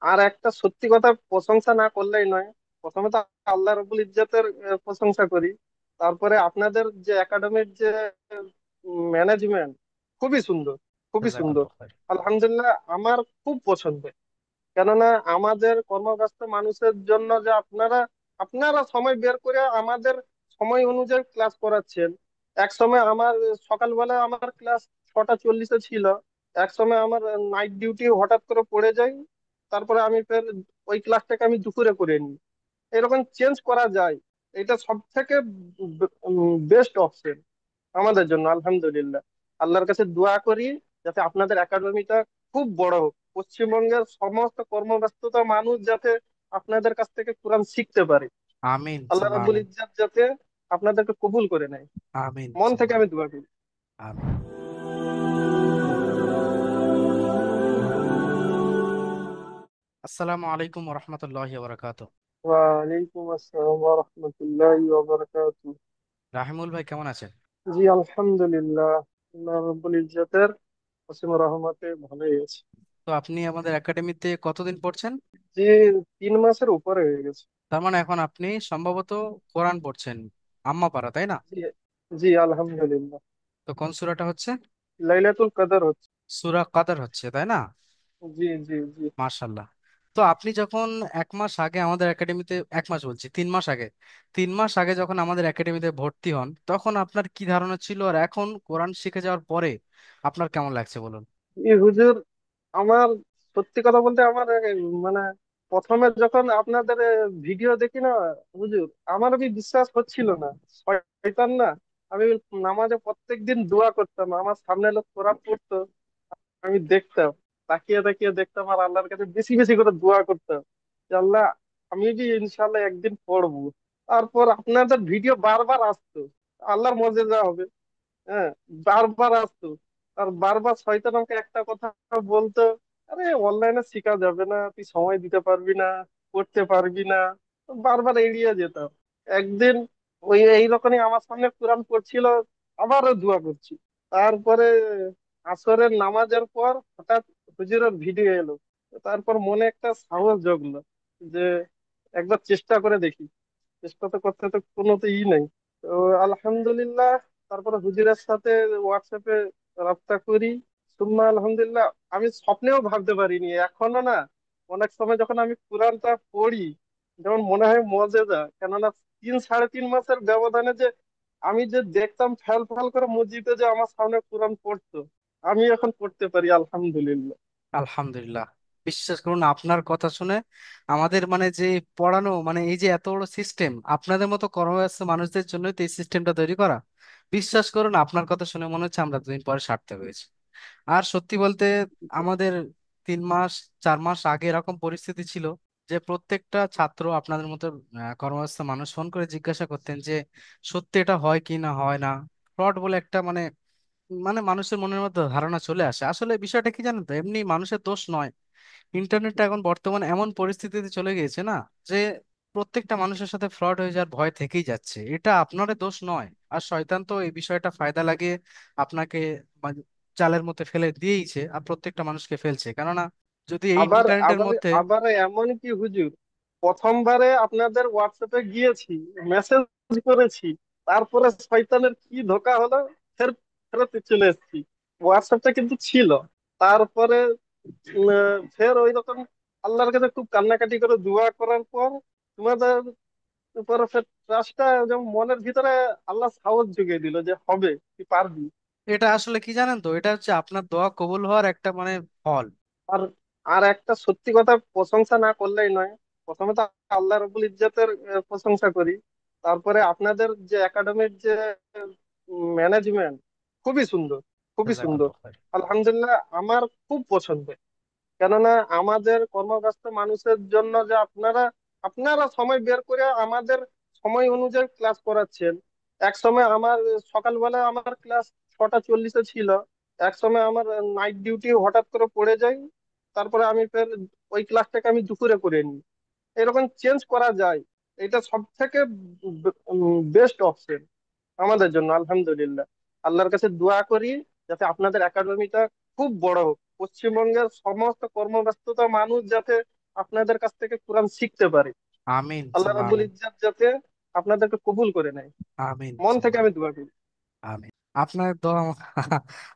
আর একটা সত্যি কথা প্রশংসা না করলেই নয়। প্রথমে তো আল্লাহ রাব্বুল ইজ্জতের প্রশংসা করি। তারপরে আপনাদের যে একাডেমির যে ম্যানেজমেন্ট খুবই সুন্দর, খুবই সুন্দর। জাযাকাল্লাহ খাইর। আলহামদুলিল্লাহ, আমার খুব পছন্দ। কেননা আমাদের কর্মব্যস্ত মানুষের জন্য যে আপনারা আপনারা সময় বের করে আমাদের সময় অনুযায়ী ক্লাস করাচ্ছেন। এক সময় আমার সকালবেলা আমার ক্লাস 6:40-এ ছিল, এক সময় আমার নাইট ডিউটি হঠাৎ করে পড়ে যায়, তারপরে আমি ফের ওই ক্লাসটাকে আমি দুপুরে করে নিই। এরকম চেঞ্জ করা যায়, এটা সব থেকে বেস্ট অপশন আমাদের জন্য। আলহামদুলিল্লাহ, আল্লাহর কাছে দোয়া করি যাতে আপনাদের একাডেমিটা খুব বড় হোক, পশ্চিমবঙ্গের সমস্ত কর্মব্যস্ততা মানুষ যাতে আপনাদের কাছ থেকে কোরআন শিখতে পারে। আমিন আল্লাহ সুম্মা রাব্বুল আমিন। ইজ্জাত যাতে আপনাদেরকে কবুল করে নেয়, আমিন মন থেকে সুম্মা আমি দোয়া করি। আমিন। আসসালামু আলাইকুম রহমতুল্লাহি বারাকাতু। ওয়ালাইকুম আসসালাম ওয়া রাহমাতুল্লাহি ওয়া বারাকাতুহু। রাহিমুল ভাই কেমন আছেন? জি আলহামদুলিল্লাহ, আল্লাহ রাব্বুল ইজ্জাতের অসীম রহমতে ভালোই আছে। তো আপনি আমাদের একাডেমিতে কতদিন পড়ছেন? জি, 3 মাসের উপরে হয়ে গেছে। তার মানে এখন আপনি সম্ভবত কোরআন পড়ছেন আম্মা পাড়া, তাই না? জি, জি আলহামদুলিল্লাহ। তো কোন সূরাটা হচ্ছে? লাইলাতুল কদর হচ্ছে। সূরা কদর হচ্ছে, তাই না? জি, জি, জি। মাশাল্লাহ। তো আপনি যখন 1 মাস আগে আমাদের একাডেমিতে, 1 মাস বলছি, 3 মাস আগে, 3 মাস আগে যখন আমাদের একাডেমিতে ভর্তি হন তখন আপনার কি ধারণা ছিল, আর এখন কোরআন শিখে যাওয়ার পরে আপনার কেমন লাগছে বলুন? হুজুর, আমার সত্যি কথা বলতে আমার মানে প্রথমে যখন আপনাদের ভিডিও দেখি না হুজুর, আমার আমি বিশ্বাস হচ্ছিল না। শয়তান না। আমি নামাজে প্রত্যেকদিন দোয়া করতাম, আমার সামনে লোক কোরআন পড়তো, আমি দেখতাম, তাকিয়ে তাকিয়ে দেখতাম আর আল্লাহর কাছে বেশি বেশি করে দোয়া করতাম যে আল্লাহ, আমি যে ইনশাল্লাহ একদিন পড়বো। তারপর আপনাদের ভিডিও বারবার আসতো, আল্লাহর মজেজা হবে। হ্যাঁ, বারবার আসতো। আর বারবার শয়তান আমাকে একটা কথা বলতো, আরে অনলাইনে শেখা যাবে না, তুই সময় দিতে পারবি না, করতে পারবি না। বারবার এড়িয়ে যেতাম। একদিন ওই এইরকমই আমার সামনে কোরআন পড়ছিল, আবারও দোয়া করছি। তারপরে আসরের নামাজের পর হঠাৎ হুজুরের ভিডিও এলো। তারপর মনে একটা সাহস জগলো যে একবার চেষ্টা করে দেখি। চেষ্টা তো করতে তো কোনো তো নেই। তো আলহামদুলিল্লাহ, তারপরে হুজুরের সাথে হোয়াটসঅ্যাপে রাবতা করি। সুম্মা আলহামদুলিল্লাহ, আমি স্বপ্নেও ভাবতে পারিনি এখনো না। অনেক সময় যখন আমি কোরআনটা পড়ি, যেমন মনে হয় মজেদা। কেননা 3 সাড়ে 3 মাসের ব্যবধানে যে আমি যে দেখতাম ফ্যাল ফ্যাল করে মসজিদে যে আমার সামনে কোরআন পড়তো, আমি এখন পড়তে পারি আলহামদুলিল্লাহ। আলহামদুলিল্লাহ। বিশ্বাস করুন, আপনার কথা শুনে আমাদের মানে যে পড়ানো, মানে এই যে এত বড় সিস্টেম, আপনাদের মতো কর্মব্যস্ত মানুষদের জন্যই তো এই সিস্টেমটা তৈরি করা। বিশ্বাস করুন, আপনার কথা শুনে মনে হচ্ছে আমরা দুদিন পরে সার্থক হয়েছে। আর সত্যি বলতে আমাদের 3 মাস 4 মাস আগে এরকম পরিস্থিতি ছিল যে প্রত্যেকটা ছাত্র আপনাদের মতো কর্মব্যস্ত মানুষ ফোন করে জিজ্ঞাসা করতেন যে সত্যি এটা হয় কি না হয় না। ফ্রড বলে একটা মানে মানে মানুষের মনের মধ্যে ধারণা চলে আসে। আসলে বিষয়টা কি জানেন তো, এমনি মানুষের দোষ নয়। ইন্টারনেটটা এখন বর্তমানে এমন পরিস্থিতিতে চলে গিয়েছে না, যে প্রত্যেকটা মানুষের সাথে ফ্রড হয়ে যাওয়ার ভয় থেকেই যাচ্ছে। এটা আপনার দোষ নয়। আর শয়তান তো এই বিষয়টা ফায়দা লাগিয়ে আপনাকে মানে জালের মধ্যে ফেলে দিয়েইছে, আর প্রত্যেকটা মানুষকে ফেলছে। কেননা যদি এই আবার ইন্টারনেটের আবার মধ্যে আবার এমন কি হুজুর, প্রথমবারে আপনাদের হোয়াটসঅ্যাপে গিয়েছি, মেসেজ করেছি, তারপরে শয়তানের কি ধোঁকা হলো, ফের ফেরত চলে এসেছি। হোয়াটসঅ্যাপটা কিন্তু ছিল। তারপরে ফের ওই রকম আল্লাহর কাছে খুব কান্নাকাটি করে দোয়া করার পর তোমাদের উপরে ফের ট্রাস্টটা, যেমন মনের ভিতরে আল্লাহ সাহস জুগিয়ে দিল যে হবে, তুই পারবি। এটা আসলে কি জানেন তো, এটা হচ্ছে আপনার দোয়া কবুল হওয়ার একটা মানে ফল। আর আর একটা সত্যি কথা প্রশংসা না করলেই নয়। প্রথমে তো আল্লাহ রাব্বুল ইজ্জতের প্রশংসা করি। তারপরে আপনাদের যে একাডেমির যে ম্যানেজমেন্ট খুবই সুন্দর, খুবই সুন্দর। জাযাকাল্লাহ খাইর। আলহামদুলিল্লাহ, আমার খুব পছন্দ। কেননা আমাদের কর্মব্যস্ত মানুষের জন্য যে আপনারা আপনারা সময় বের করে আমাদের সময় অনুযায়ী ক্লাস করাচ্ছেন। এক সময় আমার সকালবেলা আমার ক্লাস 6:40-এ ছিল, এক সময় আমার নাইট ডিউটি হঠাৎ করে পড়ে যায়, তারপরে আমি ফের ওই ক্লাসটাকে আমি দুপুরে করে নিই। এরকম চেঞ্জ করা যায়, এটা সব থেকে বেস্ট অপশন আমাদের জন্য। আলহামদুলিল্লাহ, আল্লাহর কাছে দোয়া করি যাতে আপনাদের একাডেমিটা খুব বড় হোক, পশ্চিমবঙ্গের সমস্ত কর্মব্যস্ততা মানুষ যাতে আপনাদের কাছ থেকে কোরআন শিখতে পারি। আমিন আল্লাহ সুম্মা রাব্বুল আমিন। ইজ্জাত যাতে আপনাদেরকে কবুল করে নেয়, আমিন মন থেকে সুম্মা আমি দোয়া করি। আমিন। আপনার দোয়া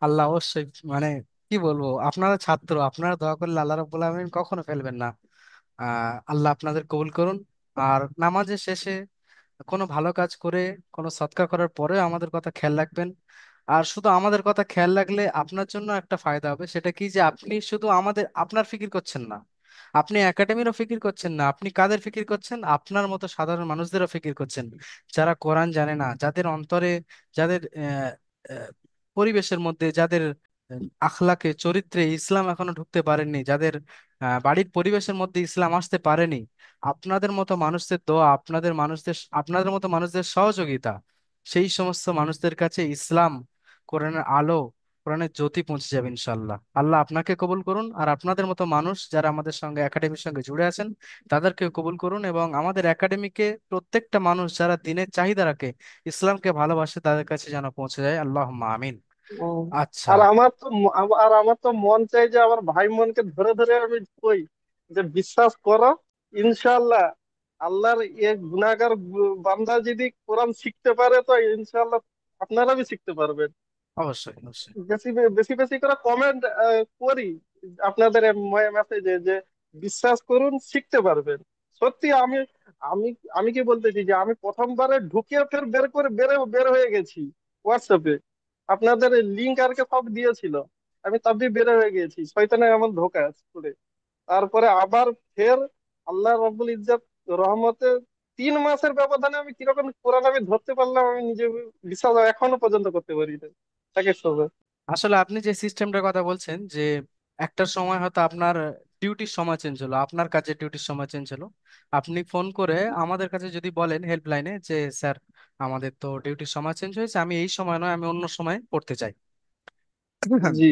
আল্লাহ অবশ্যই, মানে কি বলবো, আপনারা ছাত্র, আপনারা দোয়া করলে আল্লাহ রাব্বুল আলামিন কখনো ফেলবেন না। আল্লাহ আপনাদের কবুল করুন। আর নামাজের শেষে কোনো ভালো কাজ করে, কোনো সৎকার করার পরে আমাদের কথা খেয়াল রাখবেন। আর শুধু আমাদের কথা খেয়াল রাখলে আপনার জন্য একটা ফায়দা হবে, সেটা কি, যে আপনি শুধু আপনার ফিকির করছেন না, আপনি একাডেমিরও ফিকির করছেন না, আপনি কাদের ফিকির করছেন, আপনার মতো সাধারণ মানুষদেরও ফিকির করছেন, যারা কোরআন জানে না, যাদের অন্তরে, যাদের আহ, পরিবেশের মধ্যে, যাদের আখলাকে, চরিত্রে ইসলাম এখনো ঢুকতে পারেননি, যাদের বাড়ির পরিবেশের মধ্যে ইসলাম আসতে পারেনি। আপনাদের মতো মানুষদের দোয়া, আপনাদের মতো মানুষদের সহযোগিতা, সেই সমস্ত মানুষদের কাছে ইসলাম, কোরআনের আলো, কোরআনের জ্যোতি পৌঁছে যাবে ইনশাল্লাহ। আল্লাহ আপনাকে কবুল করুন, আর আপনাদের মতো মানুষ যারা আমাদের সঙ্গে একাডেমির সঙ্গে জুড়ে আছেন তাদেরকে কবুল করুন, এবং আমাদের একাডেমিকে প্রত্যেকটা মানুষ যারা দিনের চাহিদা রাখে, ইসলামকে ভালোবাসে, তাদের কাছে যেন পৌঁছে যায়। আল্লাহ আমিন। উম, আচ্ছা। আর আমার তো মন চাই যে আমার ভাই মনকে ধরে ধরে আমি কই যে বিশ্বাস করো, ইনশাআল্লাহ আল্লাহর এক গুনাহগার বান্দা যদি কোরআন শিখতে পারে তো ইনশাআল্লাহ আপনারা भी শিখতে পারবেন। অবশ্যই অবশ্যই। বেশি বেশি বেশি করে কমেন্ট করি আপনাদের মেসেজে যে বিশ্বাস করুন শিখতে পারবেন। সত্যি আমি আমি আমি কি বলতেছি যে আমি প্রথমবারে ঢুকে ফের বের করে বের হয়ে গেছি হোয়াটসঅ্যাপে। আপনাদের লিঙ্ক আর কি সব দিয়েছিল, আমি তবে বের হয়ে গেছি শয়তানের এমন ধোঁকা করে। তারপরে আবার ফের আল্লাহ রাব্বুল ইজ্জত রহমতে 3 মাসের ব্যবধানে আমি কিরকম কোরআন আমি ধরতে পারলাম আমি নিজে বিশ্বাস এখনো পর্যন্ত করতে পারি না। তাকে শোবে। আসলে আপনি যে সিস্টেমটার কথা বলছেন, যে একটা সময় হয়তো আপনার ডিউটির সময় চেঞ্জ হলো, আপনার কাজের ডিউটির সময় চেঞ্জ হলো, আপনি ফোন করে আমাদের কাছে যদি বলেন হেল্পলাইনে যে স্যার আমাদের তো ডিউটির সময় চেঞ্জ হয়েছে, আমি এই সময় নয়, আমি অন্য সময় পড়তে চাই। জি।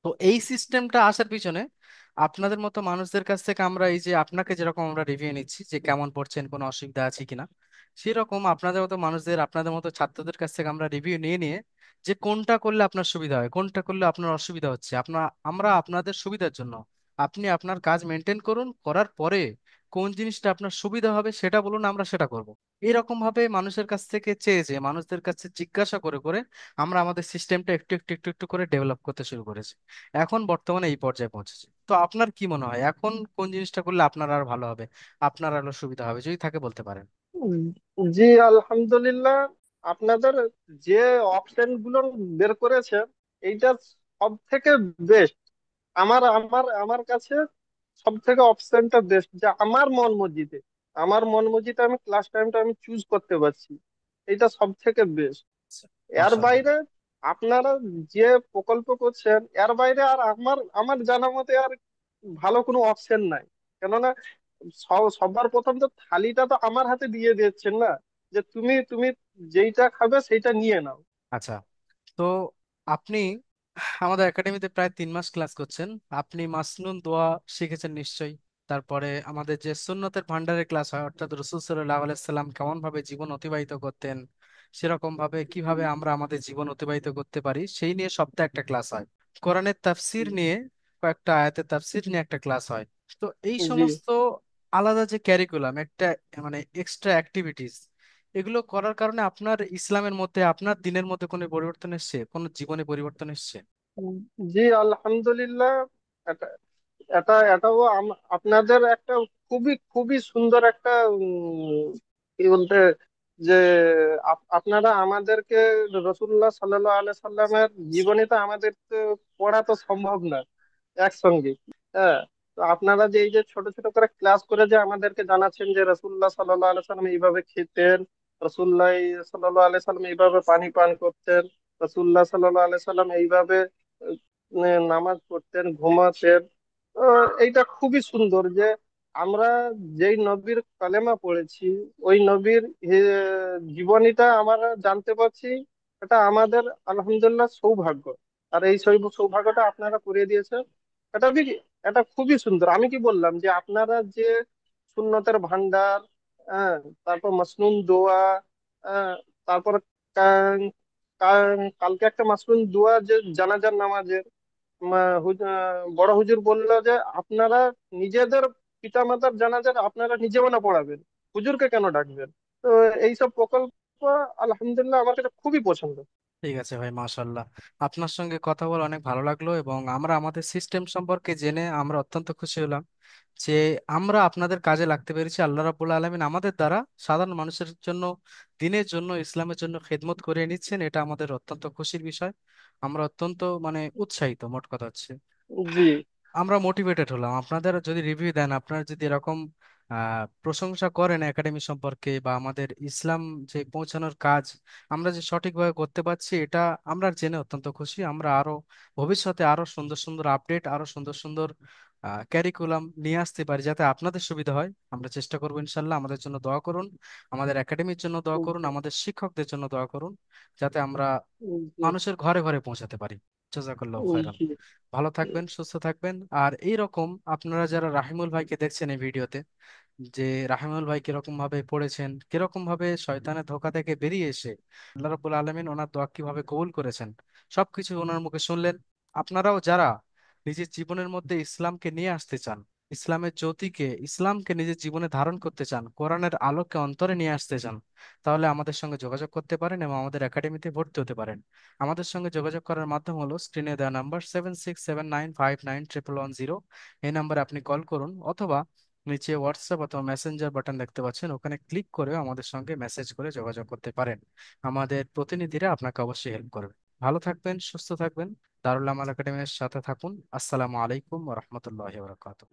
তো এই সিস্টেমটা আসার পিছনে আপনাদের মতো মানুষদের কাছ থেকে আমরা, এই যে আপনাকে যেরকম আমরা রিভিউ নিচ্ছি যে কেমন পড়ছেন, কোনো অসুবিধা আছে কিনা, সেরকম আপনাদের মতো মানুষদের, আপনাদের মতো ছাত্রদের কাছ থেকে আমরা রিভিউ নিয়ে নিয়ে যে কোনটা করলে আপনার সুবিধা হয়, কোনটা করলে আপনার অসুবিধা হচ্ছে, আমরা আপনাদের সুবিধার জন্য, আপনি আপনার কাজ মেনটেন করুন, করার পরে কোন জিনিসটা আপনার সুবিধা হবে সেটা বলুন, আমরা সেটা করব। এরকম ভাবে মানুষের কাছ থেকে চেয়েছে, মানুষদের কাছে জিজ্ঞাসা করে করে আমরা আমাদের সিস্টেমটা একটু একটু একটু একটু করে ডেভেলপ করতে শুরু করেছি। এখন বর্তমানে এই পর্যায়ে পৌঁছেছে। তো আপনার কি মনে হয় এখন কোন জিনিসটা করলে আপনার আর ভালো হবে, আপনার আরো সুবিধা হবে, যদি থাকে বলতে পারেন। উম, জি আলহামদুলিল্লাহ। আপনাদের যে অপশন গুলো বের করেছে এইটা সব থেকে বেস্ট। আমার কাছে সব থেকে অপশনটা বেস্ট, যে আমার মন মর্জিতে আমি ক্লাস টাইমটা আমি চুজ করতে পারছি। এটা সব থেকে বেস্ট। এর মাশাআল্লাহ। বাইরে আপনারা যে প্রকল্প করছেন এর বাইরে আর আমার আমার জানা মতে আর ভালো কোনো অপশন নাই। কেননা সবার প্রথম তো থালিটা তো আমার হাতে দিয়ে দিচ্ছেন না, যে তুমি তুমি যেইটা খাবে সেইটা নিয়ে নাও। আচ্ছা। তো আপনি আমাদের একাডেমিতে প্রায় 3 মাস ক্লাস করছেন, আপনি মাসনুন দোয়া শিখেছেন নিশ্চয়ই। তারপরে আমাদের যে সুন্নতের ভান্ডারের ক্লাস হয়, অর্থাৎ রসুল সাল্লাল্লাহু আলাইহি সাল্লাম কেমন ভাবে জীবন অতিবাহিত করতেন, সেরকম ভাবে কিভাবে আমরা আমাদের জীবন অতিবাহিত করতে পারি সেই নিয়ে সপ্তাহে একটা ক্লাস হয়। কোরআনের তাফসির নিয়ে, কয়েকটা আয়াতের তাফসির নিয়ে একটা ক্লাস হয়। তো এই জি। সমস্ত আলাদা যে ক্যারিকুলাম, একটা মানে এক্সট্রা অ্যাক্টিভিটিস, এগুলো করার কারণে আপনার ইসলামের মধ্যে, আপনার দিনের মধ্যে কোনো পরিবর্তন এসেছে, কোনো জীবনে পরিবর্তন এসেছে? উম, জি আলহামদুলিল্লাহ। এটা এটাও আপনাদের একটা খুবই খুবই সুন্দর একটা কি বলতে, যে আপনারা আমাদেরকে রসুল্লাহ সাল্লাল্লাহু আলাইহি সাল্লামের জীবনীটা আমাদের তো পড়া তো সম্ভব না একসঙ্গে। হ্যাঁ। তো আপনারা যে এই যে ছোট ছোট করে ক্লাস করে যে আমাদেরকে জানাচ্ছেন যে রসুল্লাহ সাল্লাল্লাহু আলাইহি সাল্লাম এইভাবে খেতেন, রসুল্লাহ সাল্লাল্লাহু আলাইহি সাল্লাম এইভাবে পানি পান করতেন, রসুল্লাহ সাল্লাল্লাহু আলাইহি সাল্লাম এইভাবে নামাজ পড়তেন, ঘুমাতেন। এইটা খুবই সুন্দর যে আমরা যেই নবীর কালেমা পড়েছি ওই নবীর জীবনীটা আমরা জানতে পারছি। এটা আমাদের আলহামদুলিল্লাহ সৌভাগ্য। আর এই সৌভাগ্যটা আপনারা করে দিয়েছেন। এটা এটা খুবই সুন্দর। আমি কি বললাম যে আপনারা যে সুন্নতের ভান্ডার, হ্যাঁ, তারপর মাসনুন দোয়া, হ্যাঁ, তারপর কালকে একটা মাসনুন দোয়া যে জানাজার নামাজের বড় হুজুর বললো যে আপনারা নিজেদের পিতা মাতার জানাজার আপনারা নিজেও না পড়াবেন, হুজুরকে কেন ডাকবেন? তো এইসব প্রকল্প আলহামদুলিল্লাহ আমার কাছে খুবই পছন্দ। ঠিক আছে ভাই, মাশাল্লাহ। আপনার সঙ্গে কথা বলে অনেক ভালো লাগলো, এবং আমরা আমাদের সিস্টেম সম্পর্কে জেনে আমরা অত্যন্ত খুশি হলাম যে আমরা আপনাদের কাজে লাগতে পেরেছি। আল্লাহ রাব্বুল আলামিন আমাদের দ্বারা সাধারণ মানুষের জন্য, দিনের জন্য, ইসলামের জন্য খেদমত করে নিচ্ছেন, এটা আমাদের অত্যন্ত খুশির বিষয়। আমরা অত্যন্ত উৎসাহিত, মোট কথা হচ্ছে জি। আমরা মোটিভেটেড হলাম। আপনাদের যদি রিভিউ দেন, আপনারা যদি এরকম প্রশংসা করেন একাডেমি সম্পর্কে বা আমাদের ইসলাম যে পৌঁছানোর কাজ আমরা যে সঠিকভাবে করতে পারছি, এটা আমরা জেনে অত্যন্ত খুশি। আমরা আরো ভবিষ্যতে আরো সুন্দর সুন্দর আপডেট, আরো সুন্দর সুন্দর ক্যারিকুলাম নিয়ে আসতে পারি যাতে আপনাদের সুবিধা হয়। আমরা চেষ্টা করবো ইনশাল্লাহ। আমাদের জন্য দোয়া করুন, আমাদের একাডেমির জন্য দোয়া করুন, জি। আমাদের শিক্ষকদের জন্য দোয়া করুন, যাতে আমরা জি। মানুষের ঘরে ঘরে পৌঁছাতে পারি। জাযাকাল্লাহু খাইরান। জি। ভালো থাকবেন, সুস্থ থাকবেন। আর এই রকম আপনারা যারা রাহিমুল ভাইকে দেখছেন এই ভিডিওতে, যে রাহিমুল ভাই কিরকম ভাবে পড়েছেন, কিরকম ভাবে শয়তানের ধোঁকা থেকে বেরিয়ে এসে আল্লাহ রাব্বুল আলামিন ওনার দোয়া কিভাবে কবুল করেছেন, সবকিছু ওনার মুখে শুনলেন। আপনারাও যারা নিজের জীবনের মধ্যে ইসলামকে নিয়ে আসতে চান, ইসলামের জ্যোতিকে, ইসলামকে নিজের জীবনে ধারণ করতে চান, কোরআনের আলোকে অন্তরে নিয়ে আসতে চান, তাহলে আমাদের সঙ্গে যোগাযোগ করতে পারেন এবং আমাদের একাডেমিতে ভর্তি হতে পারেন। আমাদের সঙ্গে যোগাযোগ করার মাধ্যম হলো স্ক্রিনে দেওয়া নাম্বার 7679591110। এই নাম্বারে আপনি কল করুন, অথবা নিচে হোয়াটসঅ্যাপ অথবা মেসেঞ্জার বাটন দেখতে পাচ্ছেন, ওখানে ক্লিক করেও আমাদের সঙ্গে মেসেজ করে যোগাযোগ করতে পারেন। আমাদের প্রতিনিধিরা আপনাকে অবশ্যই হেল্প করবে। ভালো থাকবেন, সুস্থ থাকবেন। দারুল আমাল একাডেমির সাথে থাকুন। আসসালামু আলাইকুম ওয়া রাহমাতুল্লাহি ওয়া বারাকাতুহু।